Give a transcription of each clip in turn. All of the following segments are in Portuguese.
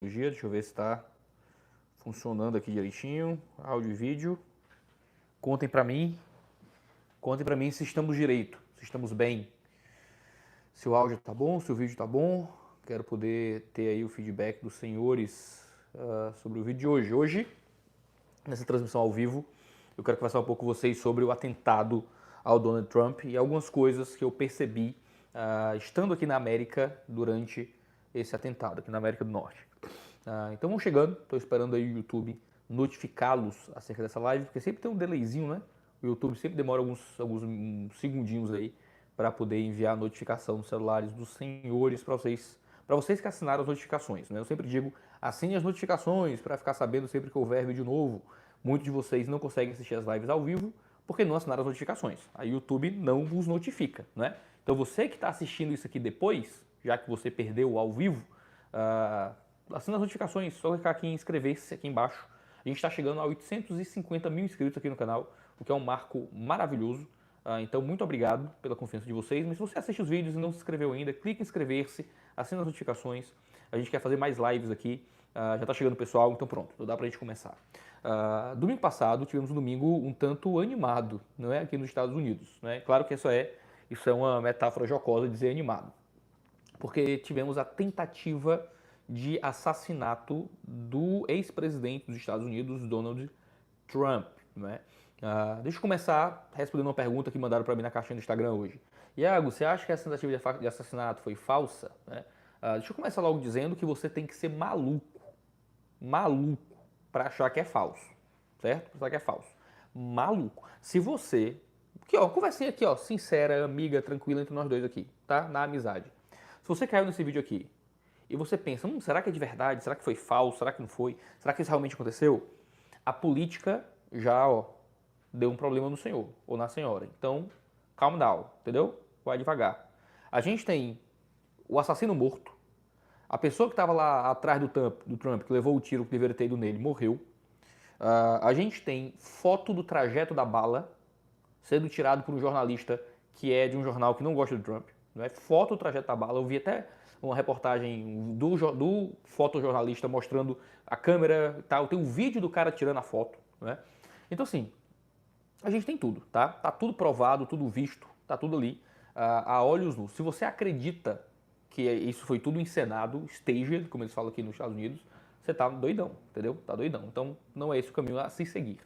Deixa eu ver se está funcionando aqui direitinho, áudio e vídeo. Contem para mim se estamos direito, se estamos bem, se o áudio tá bom, se o vídeo tá bom. Quero poder ter aí o feedback dos senhores sobre o vídeo de hoje. Hoje, nessa transmissão ao vivo, eu quero conversar um pouco com vocês sobre o atentado ao Donald Trump e algumas coisas que eu percebi estando aqui na América durante esse atentado, aqui na América do Norte. Então vão chegando, estou esperando aí o YouTube notificá-los acerca dessa live, porque sempre tem um delayzinho, né? O YouTube sempre demora alguns segundinhos aí para poder enviar a notificação nos celulares dos senhores para vocês que assinaram as notificações, né? Eu sempre digo, assine as notificações para ficar sabendo sempre que houver vídeo novo. Muitos de vocês não conseguem assistir as lives ao vivo porque não assinaram as notificações. A YouTube não vos notifica, né? Então você que está assistindo isso aqui depois, já que você perdeu o ao vivo, assina as notificações, só clicar aqui em inscrever-se aqui embaixo. A gente está chegando a 850 mil inscritos aqui no canal, o que é um marco maravilhoso. Então, muito obrigado pela confiança de vocês. Mas se você assiste os vídeos e não se inscreveu ainda, clique em inscrever-se, assina as notificações. A gente quer fazer mais lives aqui. Já está chegando o pessoal, então pronto, dá para a gente começar. Domingo passado, tivemos um domingo um tanto animado, não é? Aqui nos Estados Unidos. Né? Claro que isso é uma metáfora jocosa de dizer animado. Porque tivemos a tentativa de assassinato do ex-presidente dos Estados Unidos, Donald Trump. Né? Deixa eu começar respondendo uma pergunta que mandaram para mim na caixinha do Instagram hoje. Iago, você acha que essa tentativa de assassinato foi falsa? Né? Deixa eu começar logo dizendo que você tem que ser maluco para achar que é falso, certo? Pra achar que é falso. Maluco. Se você, aqui ó, conversinha aqui ó, sincera, amiga, tranquila entre nós dois aqui, tá? Na amizade. Se você caiu nesse vídeo aqui e você pensa, será que é de verdade? Será que foi falso? Será que não foi? Será que isso realmente aconteceu? A política já, ó, deu um problema no senhor ou na senhora. Então, calm down, entendeu? Vai devagar. A gente tem o assassino morto, a pessoa que estava lá atrás do Trump, que levou o tiro que deveria ter ido nele, morreu. A gente tem foto do trajeto da bala sendo tirado por um jornalista que é de um jornal que não gosta do Trump. Não é? Foto do trajeto da bala. Eu vi até uma reportagem do fotojornalista mostrando a câmera e tal. Tem um vídeo do cara tirando a foto. Né? Então, assim, a gente tem tudo, tá? Tá tudo provado, tudo visto, tá tudo ali a olhos nus. Se você acredita que isso foi tudo encenado, staged, como eles falam aqui nos Estados Unidos, você tá doidão, entendeu? Tá doidão. Então, não é esse o caminho a se seguir.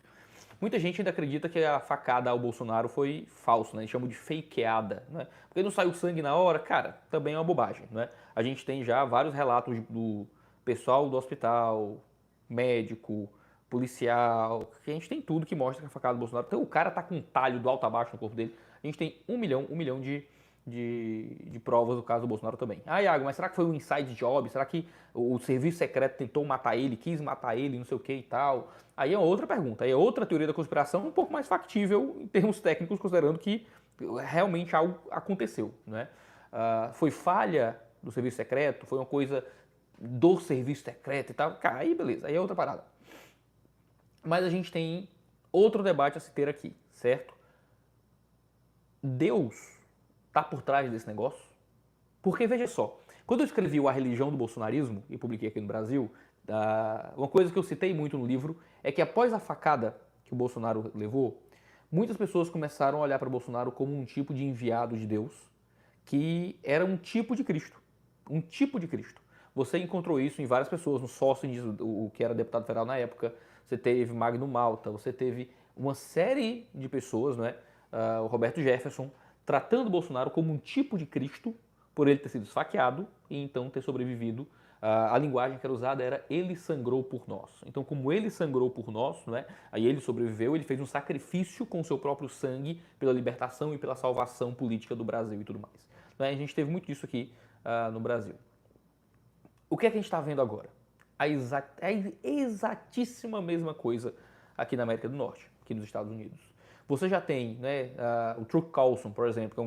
Muita gente ainda acredita que a facada ao Bolsonaro foi falso, né? Eles chamam de fakeada, né? Porque não saiu sangue na hora, cara, também é uma bobagem, né? A gente tem já vários relatos do pessoal do hospital, médico, policial, que a gente tem tudo que mostra que a facada do Bolsonaro. Então o cara tá com um talho do alto a baixo no corpo dele. A gente tem um milhão de provas do caso do Bolsonaro também. Iago, mas será que foi um inside job? Será que o serviço secreto tentou matar ele, quis matar ele, não sei o que e tal? Aí é outra pergunta, aí é outra teoria da conspiração um pouco mais factível em termos técnicos, considerando que realmente algo aconteceu. Né? Foi falha do serviço secreto? Foi uma coisa do serviço secreto e tal? Cara, aí beleza, aí é outra parada. Mas a gente tem outro debate a se ter aqui, certo? Deus está por trás desse negócio? Porque veja só, quando eu escrevi o A Religião do Bolsonarismo e publiquei aqui no Brasil, uma coisa que eu citei muito no livro é que após a facada que o Bolsonaro levou, muitas pessoas começaram a olhar para o Bolsonaro como um tipo de enviado de Deus, que era um tipo de Cristo. Um tipo de Cristo. Você encontrou isso em várias pessoas, no Sócrates, o que era deputado federal na época, você teve Magno Malta, você teve uma série de pessoas, né? O Roberto Jefferson, tratando o Bolsonaro como um tipo de Cristo, por ele ter sido esfaqueado e então ter sobrevivido. A linguagem que era usada era ele sangrou por nós. Então, como ele sangrou por nós, né, aí ele sobreviveu, ele fez um sacrifício com o seu próprio sangue pela libertação e pela salvação política do Brasil e tudo mais. Né, a gente teve muito disso aqui no Brasil. O que é que a gente está vendo agora? A exatíssima mesma coisa aqui na América do Norte, aqui nos Estados Unidos. Você já tem, né, o Tucker Carlson, por exemplo, que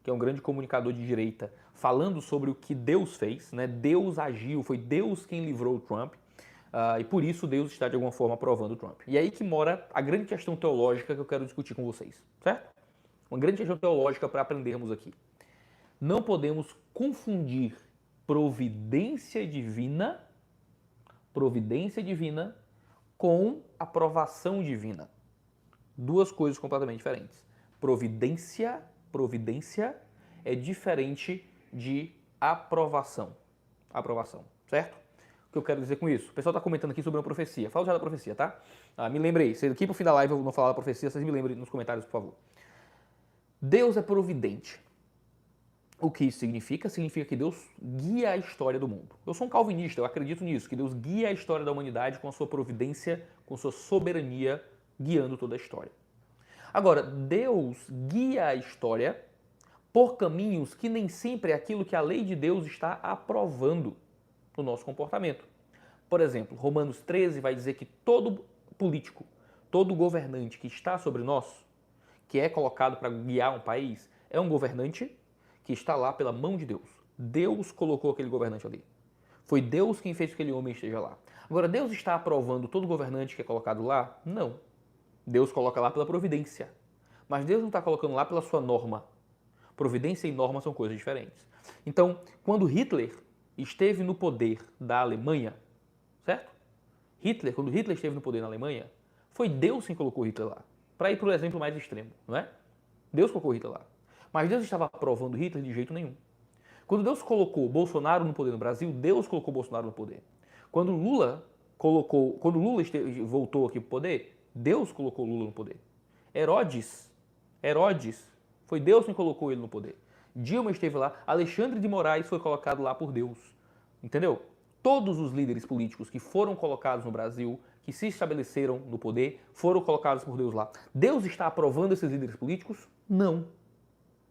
é um grande comunicador de direita, falando sobre o que Deus fez, né? Deus agiu, foi Deus quem livrou o Trump, e por isso Deus está de alguma forma aprovando o Trump. E aí que mora a grande questão teológica que eu quero discutir com vocês, certo? Uma grande questão teológica para aprendermos aqui. Não podemos confundir providência divina Providência divina com aprovação divina. Duas coisas completamente diferentes. Providência é diferente de aprovação. Aprovação, certo? O que eu quero dizer com isso? O pessoal está comentando aqui sobre uma profecia. Fala já da profecia, tá? Me lembrei. Se aqui pro fim da live eu não falar da profecia, vocês me lembrem nos comentários, por favor. Deus é providente. O que isso significa? Significa que Deus guia a história do mundo. Eu sou um calvinista, eu acredito nisso, que Deus guia a história da humanidade com a sua providência, com a sua soberania, guiando toda a história. Agora, Deus guia a história por caminhos que nem sempre é aquilo que a lei de Deus está aprovando no nosso comportamento. Por exemplo, Romanos 13 vai dizer que todo político, todo governante que está sobre nós, que é colocado para guiar um país, é um governante que está lá pela mão de Deus. Deus colocou aquele governante ali. Foi Deus quem fez que aquele homem esteja lá. Agora, Deus está aprovando todo governante que é colocado lá? Não. Deus coloca lá pela providência. Mas Deus não está colocando lá pela sua norma. Providência e norma são coisas diferentes. Então, quando Hitler esteve no poder da Alemanha, certo? Quando Hitler esteve no poder na Alemanha, foi Deus quem colocou Hitler lá. Para ir para o exemplo mais extremo, não é? Deus colocou Hitler lá. Mas Deus estava aprovando Hitler de jeito nenhum. Quando Deus colocou Bolsonaro no poder no Brasil, Deus colocou Bolsonaro no poder. Quando Lula voltou aqui para o poder, Deus colocou Lula no poder. Herodes, foi Deus quem colocou ele no poder. Dilma esteve lá, Alexandre de Moraes foi colocado lá por Deus. Entendeu? Todos os líderes políticos que foram colocados no Brasil, que se estabeleceram no poder, foram colocados por Deus lá. Deus está aprovando esses líderes políticos? Não.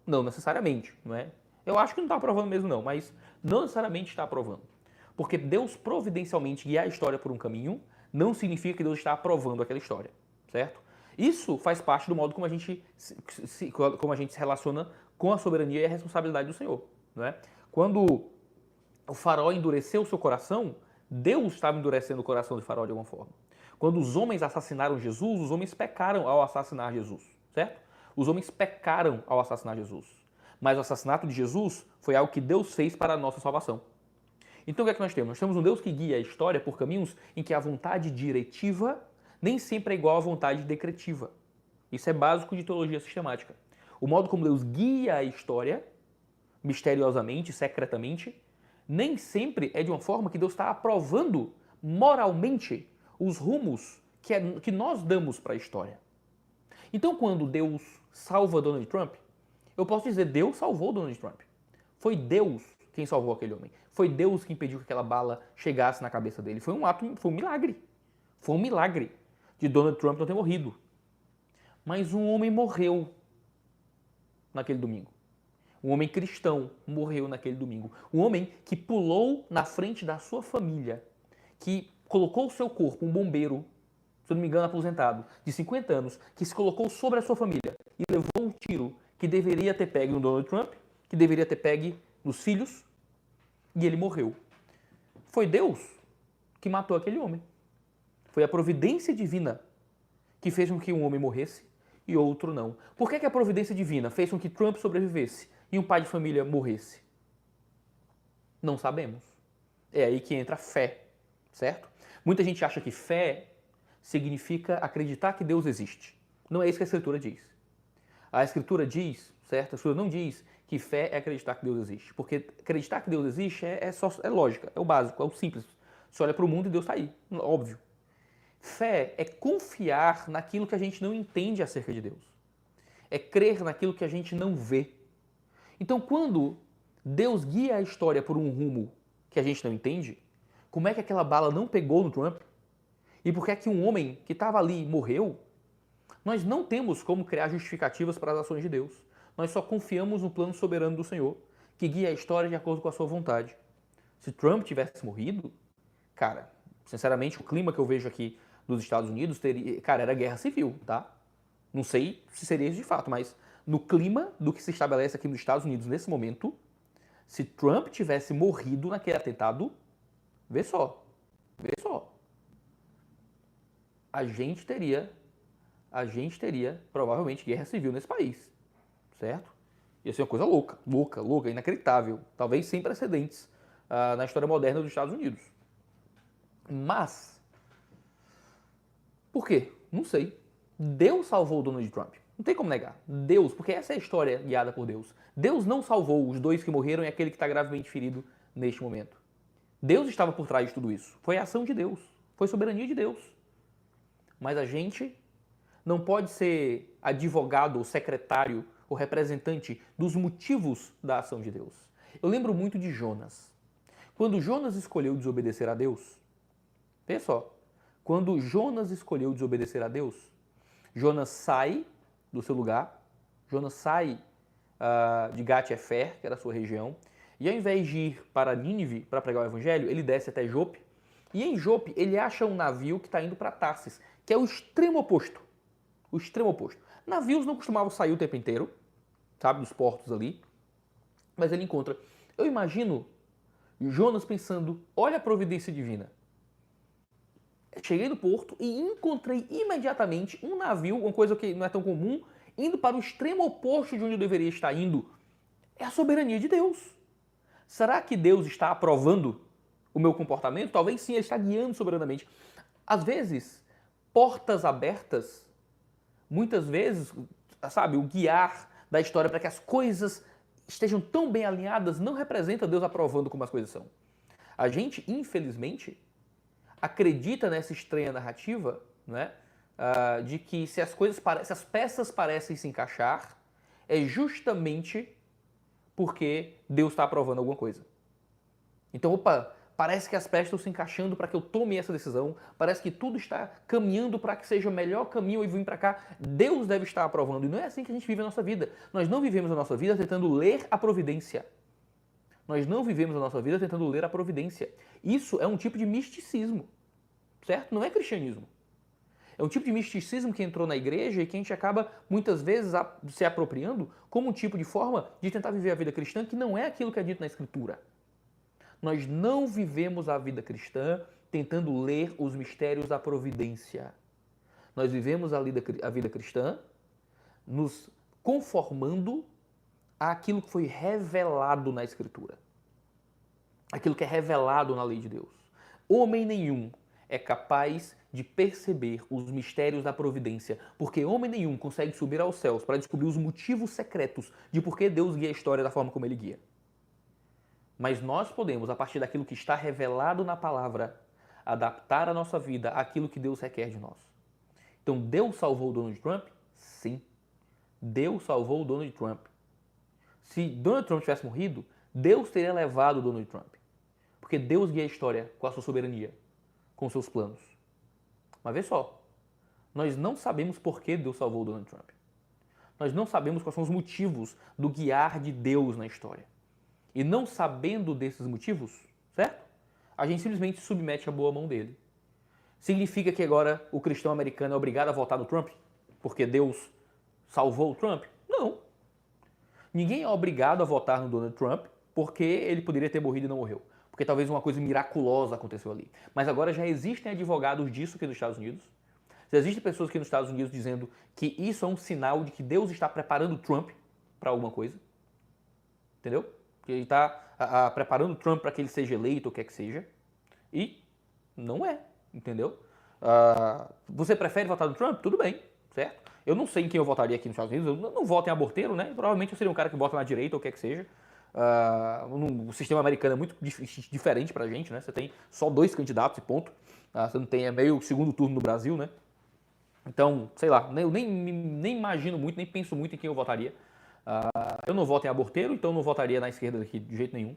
Não necessariamente, não é? Eu acho que não está aprovando mesmo não, mas não necessariamente está aprovando. Porque Deus providencialmente guia a história por um caminho, não significa que Deus está aprovando aquela história, certo? Isso faz parte do modo como a gente se relaciona com a soberania e a responsabilidade do Senhor, não é? Quando o faraó endureceu o seu coração, Deus estava endurecendo o coração do faraó de alguma forma. Quando os homens assassinaram Jesus, os homens pecaram ao assassinar Jesus, certo? Os homens pecaram ao assassinar Jesus. Mas o assassinato de Jesus foi algo que Deus fez para a nossa salvação. Então o que é que nós temos? Nós temos um Deus que guia a história por caminhos em que a vontade diretiva nem sempre é igual à vontade decretiva. Isso é básico de teologia sistemática. O modo como Deus guia a história, misteriosamente, secretamente, nem sempre é de uma forma que Deus está aprovando moralmente os rumos que nós damos para a história. Então, quando Deus salva Donald Trump, eu posso dizer, Deus salvou Donald Trump. Foi Deus quem salvou aquele homem. Foi Deus que impediu que aquela bala chegasse na cabeça dele. Foi um milagre. Foi um milagre de Donald Trump não ter morrido. Mas um homem morreu naquele domingo. Um homem cristão morreu naquele domingo. Um homem que pulou na frente da sua família, que colocou o seu corpo, um bombeiro, se eu não me engano, aposentado, de 50 anos, que se colocou sobre a sua família e levou um tiro que deveria ter pegue no Donald Trump, que deveria ter pegue nos filhos, e ele morreu. Foi Deus que matou aquele homem. Foi a providência divina que fez com que um homem morresse e outro não. Por que a providência divina fez com que Trump sobrevivesse e um pai de família morresse? Não sabemos. É aí que entra a fé, certo? Muita gente acha que fé significa acreditar que Deus existe. Não é isso que a Escritura diz. A Escritura diz, certo? A Escritura não diz que fé é acreditar que Deus existe. Porque acreditar que Deus existe é lógica, é o básico, é o simples. Você olha para o mundo e Deus está aí, óbvio. Fé é confiar naquilo que a gente não entende acerca de Deus. É crer naquilo que a gente não vê. Então, quando Deus guia a história por um rumo que a gente não entende, como é que aquela bala não pegou no Trump? E por que é que um homem que estava ali morreu? Nós não temos como criar justificativas para as ações de Deus. Nós só confiamos no plano soberano do Senhor, que guia a história de acordo com a sua vontade. Se Trump tivesse morrido, cara, sinceramente, o clima que eu vejo aqui nos Estados Unidos, era guerra civil, tá? Não sei se seria isso de fato, mas no clima do que se estabelece aqui nos Estados Unidos nesse momento, se Trump tivesse morrido naquele atentado, vê só. A gente teria provavelmente guerra civil nesse país, certo? Ia ser uma coisa louca, inacreditável, talvez sem precedentes na história moderna dos Estados Unidos. Mas, por quê? Não sei. Deus salvou o Donald Trump. Não tem como negar. Deus, porque essa é a história guiada por Deus. Deus não salvou os dois que morreram e aquele que está gravemente ferido neste momento. Deus estava por trás de tudo isso. Foi a ação de Deus. Foi soberania de Deus. Mas a gente não pode ser advogado ou secretário ou representante dos motivos da ação de Deus. Eu lembro muito de Jonas. Quando Jonas escolheu desobedecer a Deus, veja só, quando Jonas escolheu desobedecer a Deus, Jonas sai do seu lugar, Jonas sai de Gat-Hefer, que era a sua região, e ao invés de ir para Nínive para pregar o evangelho, ele desce até Jope, e em Jope ele acha um navio que está indo para Tarsis, que é o extremo oposto. O extremo oposto. Navios não costumavam sair o tempo inteiro, sabe, dos portos ali, mas ele encontra. Eu imagino Jonas pensando, olha a providência divina. Cheguei no porto e encontrei imediatamente um navio, uma coisa que não é tão comum, indo para o extremo oposto de onde eu deveria estar indo. É a soberania de Deus. Será que Deus está aprovando o meu comportamento? Talvez sim, ele está guiando soberanamente. Às vezes, portas abertas, muitas vezes, sabe, o guiar da história para que as coisas estejam tão bem alinhadas não representa Deus aprovando como as coisas são. A gente, infelizmente, acredita nessa estranha narrativa, né, de que se as peças parecem se encaixar, é justamente porque Deus está aprovando alguma coisa. Então, parece que as peças estão se encaixando para que eu tome essa decisão, parece que tudo está caminhando para que seja o melhor caminho e vir para cá. Deus deve estar aprovando, e não é assim que a gente vive a nossa vida. Nós não vivemos a nossa vida tentando ler a providência. Nós não vivemos a nossa vida tentando ler a providência. Isso é um tipo de misticismo, certo? Não é cristianismo. É um tipo de misticismo que entrou na igreja e que a gente acaba, muitas vezes, se apropriando como um tipo de forma de tentar viver a vida cristã que não é aquilo que é dito na Escritura. Nós não vivemos a vida cristã tentando ler os mistérios da providência. Nós vivemos a vida cristã nos conformando àquilo que foi revelado na Escritura. Aquilo que é revelado na lei de Deus. Homem nenhum é capaz de perceber os mistérios da providência, porque homem nenhum consegue subir aos céus para descobrir os motivos secretos de por que Deus guia a história da forma como ele guia. Mas nós podemos, a partir daquilo que está revelado na palavra, adaptar a nossa vida àquilo que Deus requer de nós. Então, Deus salvou o Donald Trump? Sim. Deus salvou o Donald Trump. Se Donald Trump tivesse morrido, Deus teria levado o Donald Trump. Porque Deus guia a história com a sua soberania, com os seus planos. Mas vê só, nós não sabemos por que Deus salvou o Donald Trump. Nós não sabemos quais são os motivos do guiar de Deus na história. E não sabendo desses motivos, certo? A gente simplesmente submete a boa mão dele. Significa que agora o cristão americano é obrigado a votar no Trump? Porque Deus salvou o Trump? Não. Ninguém é obrigado a votar no Donald Trump porque ele poderia ter morrido e não morreu. Porque talvez uma coisa miraculosa aconteceu ali. Mas agora já existem advogados disso aqui nos Estados Unidos. Já existem pessoas aqui nos Estados Unidos dizendo que isso é um sinal de que Deus está preparando Trump para alguma coisa. Entendeu? Que ele está preparando Trump para que ele seja eleito ou quer que seja. E não é. Entendeu? Você prefere votar no Trump? Tudo bem, certo? Eu não sei em quem eu votaria aqui nos Estados Unidos. Eu não voto em aborteiro, né? Provavelmente eu seria um cara que vota na direita ou quer que seja. O sistema americano é muito diferente pra gente, né? Você tem só 2 candidatos e ponto. Você não tem, é meio segundo turno no Brasil, né? Então, sei lá, eu nem imagino muito, nem penso muito em quem eu votaria. Eu não voto em aborteiro, então não votaria na esquerda aqui de jeito nenhum.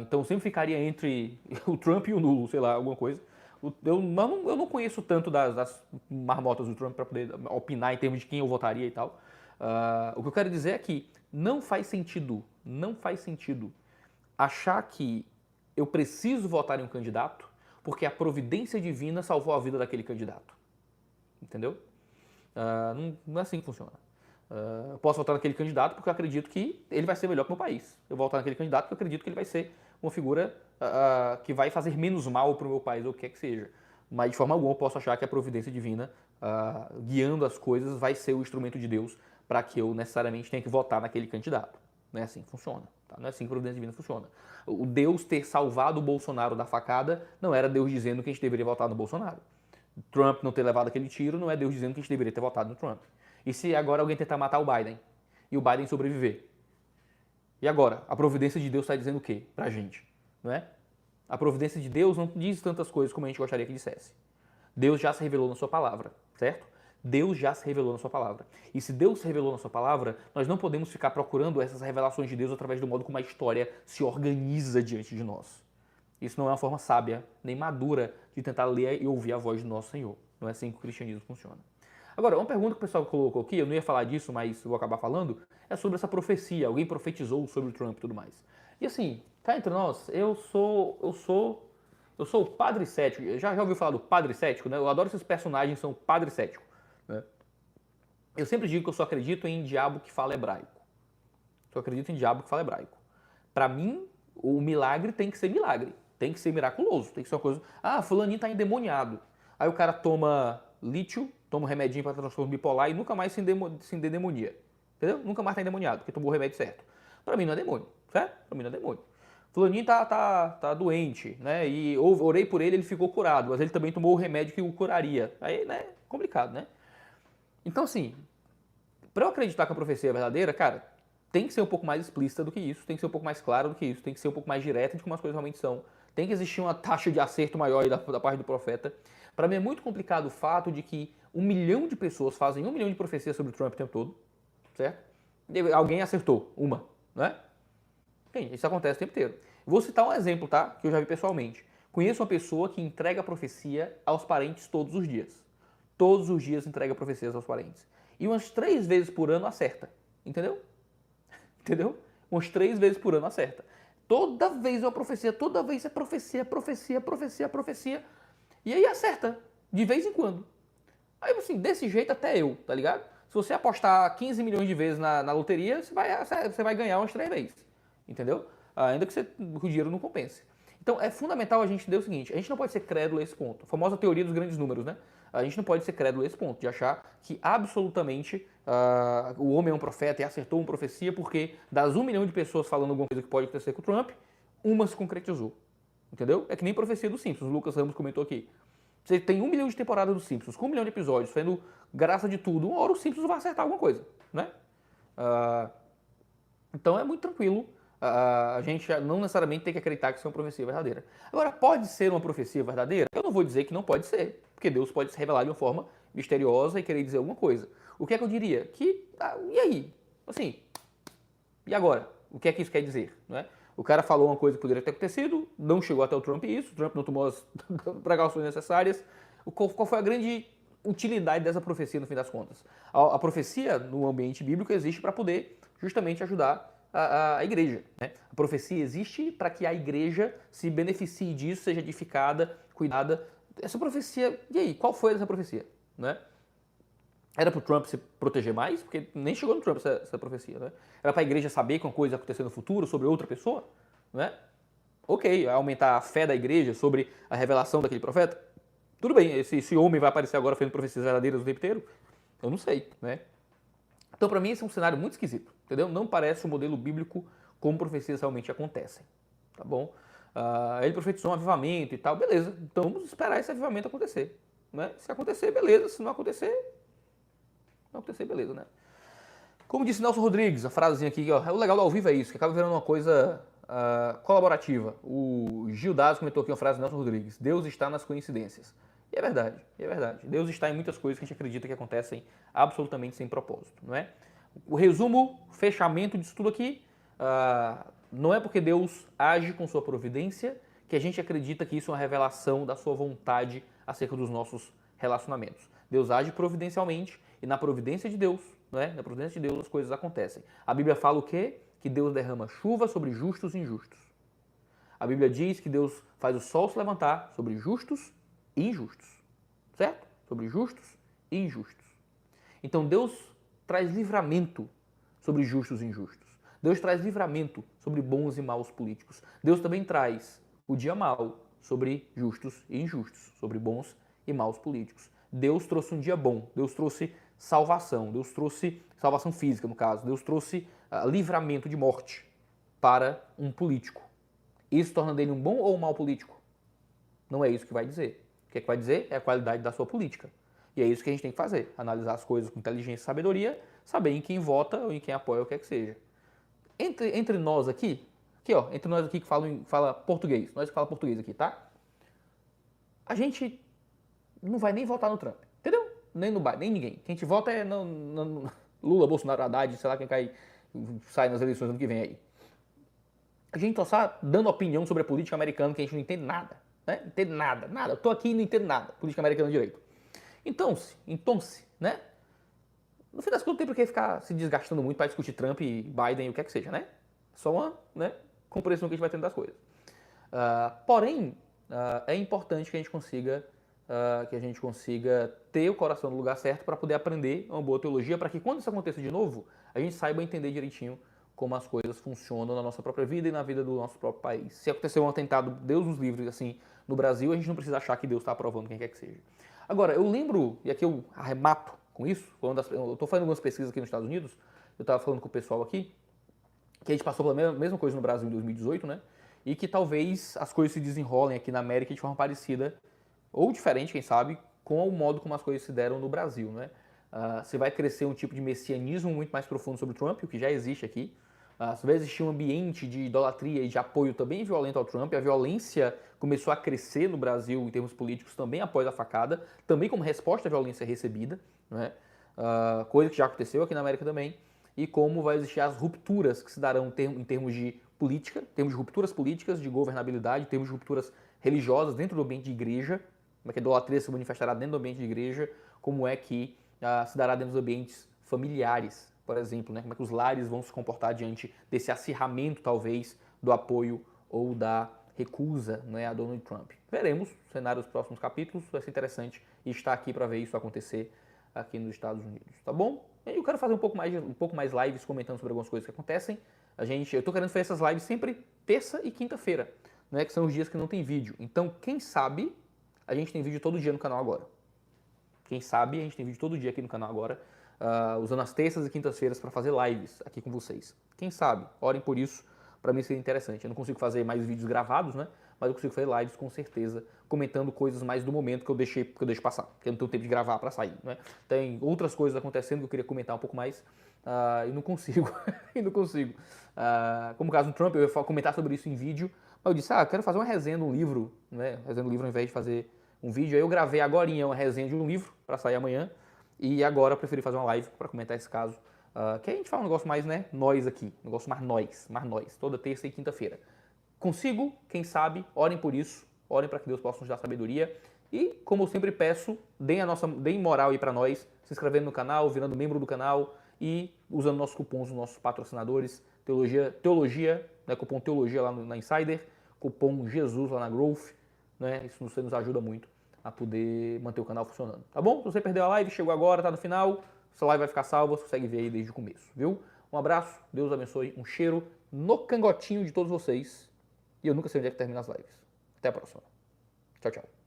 Então sempre ficaria entre o Trump e o nulo, sei lá, alguma coisa. Eu não conheço tanto das marmotas do Trump para poder opinar em termos de quem eu votaria e tal. O que eu quero dizer é que não faz sentido achar que eu preciso votar em um candidato porque a providência divina salvou a vida daquele candidato. Entendeu? Não é assim que funciona. Eu posso votar naquele candidato porque eu acredito que ele vai ser melhor para o meu país. Eu vou votar naquele candidato porque eu acredito que ele vai ser uma figura que vai fazer menos mal para o meu país ou o que quer que seja. Mas de forma alguma eu posso achar que a providência divina, guiando as coisas, vai ser o instrumento de Deus para que eu necessariamente tenha que votar naquele candidato. Não é assim que funciona. Tá? Não é assim que a providência divina funciona. O Deus ter salvado o Bolsonaro da facada não era Deus dizendo que a gente deveria votar no Bolsonaro. Trump não ter levado aquele tiro não é Deus dizendo que a gente deveria ter votado no Trump. E se agora alguém tentar matar o Biden e o Biden sobreviver? E agora? A providência de Deus está dizendo o quê pra gente? Não é? A providência de Deus não diz tantas coisas como a gente gostaria que dissesse. Deus já se revelou na sua palavra, certo? Deus já se revelou na sua palavra. E se Deus se revelou na sua palavra, nós não podemos ficar procurando essas revelações de Deus através do modo como a história se organiza diante de nós. Isso não é uma forma sábia, nem madura de tentar ler e ouvir a voz do nosso Senhor. Não é assim que o cristianismo funciona. Agora, uma pergunta que o pessoal colocou aqui, eu não ia falar disso, mas vou acabar falando, é sobre essa profecia. Alguém profetizou sobre o Trump e tudo mais. E assim, cá entre nós, eu sou o padre cético. Já ouviu falar do padre cético, né? Eu adoro esses personagens que são padre cético. Né? Eu sempre digo que eu só acredito em diabo que fala hebraico. Só acredito em diabo que fala hebraico. Para mim, o milagre tem que ser milagre. Tem que ser miraculoso. Tem que ser uma coisa... Ah, fulaninho tá endemoniado. Aí o cara toma lítio, toma um remedinho para transtorno bipolar e nunca mais se endemonia. Entendeu? Nunca mais tá endemoniado, porque tomou o remédio certo. Para mim não é demônio, certo? Para mim não é demônio. Fulaninho tá doente, né? E orei por ele, ele ficou curado, mas ele também tomou o remédio que o curaria. Aí, né? Complicado, né? Então, assim, para eu acreditar que a profecia é verdadeira, cara, tem que ser um pouco mais explícita do que isso, tem que ser um pouco mais clara do que isso, tem que ser um pouco mais direta de como as coisas realmente são. Tem que existir uma taxa de acerto maior aí da parte do profeta. Para mim é muito complicado o fato de que 1 milhão de pessoas fazem 1 milhão de profecias sobre o Trump o tempo todo, certo? E alguém acertou uma, né? Sim, isso acontece o tempo inteiro. Vou citar um exemplo, tá? Que eu já vi pessoalmente. Conheço uma pessoa que entrega profecia aos parentes todos os dias. Todos os dias entrega profecias aos parentes. E umas 3 vezes por ano acerta. Entendeu? Entendeu? Umas 3 vezes por ano acerta. Toda vez é uma profecia, toda vez é profecia, profecia, profecia, profecia. E aí acerta, de vez em quando. Aí assim, desse jeito até eu, tá ligado? Se você apostar 15 milhões de vezes na loteria, você vai ganhar umas 3 vezes. Entendeu? Ainda que o dinheiro não compense. Então é fundamental a gente entender o seguinte, a gente não pode ser crédulo a esse ponto. A famosa teoria dos grandes números, né? A gente não pode ser crédulo a esse ponto, de achar que absolutamente o homem é um profeta e acertou uma profecia porque das 1 milhão de pessoas falando alguma coisa que pode acontecer com o Trump, uma se concretizou. Entendeu? É que nem profecia dos Simpsons, o Lucas Ramos comentou aqui. Você tem 1 milhão de temporadas dos Simpsons, com 1 milhão de episódios, fazendo graça de tudo, uma hora o Simpsons vai acertar alguma coisa, né? Então é muito tranquilo. A gente não necessariamente tem que acreditar que isso é uma profecia verdadeira. Agora, pode ser uma profecia verdadeira? Eu não vou dizer que não pode ser, porque Deus pode se revelar de uma forma misteriosa e querer dizer alguma coisa. O que é que eu diria? E aí? Assim, e agora? O que é que isso quer dizer? Não é? O cara falou uma coisa que poderia ter acontecido, não chegou até o Trump isso, o Trump não tomou as precauções necessárias. Qual foi a grande utilidade dessa profecia no fim das contas? A profecia no ambiente bíblico existe para poder justamente ajudar a igreja. Né? A profecia existe para que a igreja se beneficie disso, seja edificada, cuidada. Essa profecia, e aí, qual foi essa profecia? Né? Era para o Trump se proteger mais? Porque nem chegou no Trump essa profecia. Né? Era para a igreja saber que uma coisa ia acontecer no futuro sobre outra pessoa? Né? Ok, aumentar a fé da igreja sobre a revelação daquele profeta? Tudo bem, esse homem vai aparecer agora fazendo profecias verdadeiras o tempo inteiro? Eu não sei, né? Então, para mim, esse é um cenário muito esquisito, entendeu? Não parece um modelo bíblico como profecias realmente acontecem, tá bom? Ele profetizou um avivamento e tal, beleza. Então, vamos esperar esse avivamento acontecer, né? Se acontecer, beleza. Se não acontecer, beleza, né? Como disse Nelson Rodrigues, a frasezinha aqui, ó, o legal do ao vivo é isso, que acaba virando uma coisa colaborativa. O Gil Daz comentou aqui uma frase do Nelson Rodrigues, Deus está nas coincidências. E é verdade, é verdade. Deus está em muitas coisas que a gente acredita que acontecem absolutamente sem propósito, não é? O resumo, fechamento disso tudo aqui, não é porque Deus age com sua providência que a gente acredita que isso é uma revelação da sua vontade acerca dos nossos relacionamentos. Deus age providencialmente e na providência de Deus, não é? Na providência de Deus as coisas acontecem. A Bíblia fala o quê? Que Deus derrama chuva sobre justos e injustos. A Bíblia diz que Deus faz o sol se levantar sobre justos e injustos, certo? Sobre justos e injustos. Então Deus traz livramento sobre justos e injustos. Deus traz livramento sobre bons e maus políticos. Deus também traz o dia mau sobre justos e injustos, sobre bons e maus políticos. Deus trouxe um dia bom, Deus trouxe salvação, Deus trouxe salvação física, no caso, Deus trouxe livramento de morte para um político. Isso torna dele um bom ou um mau político? Não é isso que vai dizer. O que é que vai dizer? É a qualidade da sua política. E é isso que a gente tem que fazer, analisar as coisas com inteligência e sabedoria, saber em quem vota ou em quem apoia o que é que seja. Entre nós aqui ó, entre nós aqui que fala português, nós que fala português aqui, tá? A gente não vai nem votar no Trump, entendeu? Nem no Biden, nem ninguém. Quem a gente vota é no Lula, Bolsonaro, Haddad, sei lá quem sai nas eleições ano que vem aí. A gente só está dando opinião sobre a política americana que a gente não entende nada, né? Não entende nada, nada. Eu tô aqui e não entendo nada, política americana direito. Então, né? No fim das contas, não tem por que ficar se desgastando muito para discutir Trump e Biden e o que é que seja, né? Só uma, né, compreensão que a gente vai tendo das coisas. Porém, é importante que a gente consiga ter o coração no lugar certo para poder aprender uma boa teologia, para que quando isso aconteça de novo, a gente saiba entender direitinho como as coisas funcionam na nossa própria vida e na vida do nosso próprio país. Se acontecer um atentado, Deus nos livre, assim, no Brasil, a gente não precisa achar que Deus está aprovando quem quer que seja. Agora, eu lembro, e aqui eu arremato com isso, eu estou fazendo algumas pesquisas aqui nos Estados Unidos, eu estava falando com o pessoal aqui, que a gente passou pela mesma coisa no Brasil em 2018, né? E que talvez as coisas se desenrolem aqui na América de forma parecida, ou diferente, quem sabe, com o modo como as coisas se deram no Brasil, né? Você vai crescer um tipo de messianismo muito mais profundo sobre o Trump, o que já existe aqui. Você vai existir um ambiente de idolatria e de apoio também violento ao Trump. A violência começou a crescer no Brasil em termos políticos também após a facada, também como resposta à violência recebida, né? Coisa que já aconteceu aqui na América também. E como vai existir as rupturas que se darão em termos de política, em termos de rupturas políticas, de governabilidade, em termos de rupturas religiosas dentro do ambiente de igreja, como é que a idolatria se manifestará dentro do ambiente de igreja, como é que se dará dentro dos ambientes familiares, por exemplo, né? Como é que os lares vão se comportar diante desse acirramento, talvez, do apoio ou da recusa, né, a Donald Trump. Veremos o cenário dos próximos capítulos, vai ser interessante estar aqui para ver isso acontecer aqui nos Estados Unidos, tá bom? E eu quero fazer um pouco mais lives comentando sobre algumas coisas que acontecem. Eu tô querendo fazer essas lives sempre terça e quinta-feira, né, que são os dias que não tem vídeo. Então, quem sabe a gente tem vídeo todo dia no canal agora. Quem sabe a gente tem vídeo todo dia aqui no canal agora, usando as terças e quintas-feiras para fazer lives aqui com vocês. Quem sabe? Orem por isso, para mim seria interessante. Eu não consigo fazer mais vídeos gravados, né? Mas eu consigo fazer lives com certeza, comentando coisas mais do momento que eu deixo passar, porque eu não tenho tempo de gravar para sair, né? Tem outras coisas acontecendo que eu queria comentar um pouco mais e não consigo, como o caso do Trump, eu ia comentar sobre isso em vídeo, mas eu disse, quero fazer uma resenha de um livro, né? Resenha do livro ao invés de fazer um vídeo. Aí eu gravei agorinha uma resenha de um livro para sair amanhã e agora eu preferi fazer uma live para comentar esse caso, que a gente fala um negócio mais, né, nós aqui, um negócio mais nós, toda terça e quinta-feira. Consigo, quem sabe, orem por isso, orem para que Deus possa nos dar sabedoria e, como eu sempre peço, deem moral aí para nós, se inscrevendo no canal, virando membro do canal e usando nossos cupons dos nossos patrocinadores, teologia, né, cupom teologia lá na Insider, cupom Jesus lá na Growth, né, isso nos ajuda muito a poder manter o canal funcionando, tá bom? Se você perdeu a live, chegou agora, tá no final, essa live vai ficar salva, você consegue ver aí desde o começo, viu? Um abraço, Deus abençoe, um cheiro no cangotinho de todos vocês. E eu nunca sei onde é que termina as lives. Até a próxima. Tchau, tchau.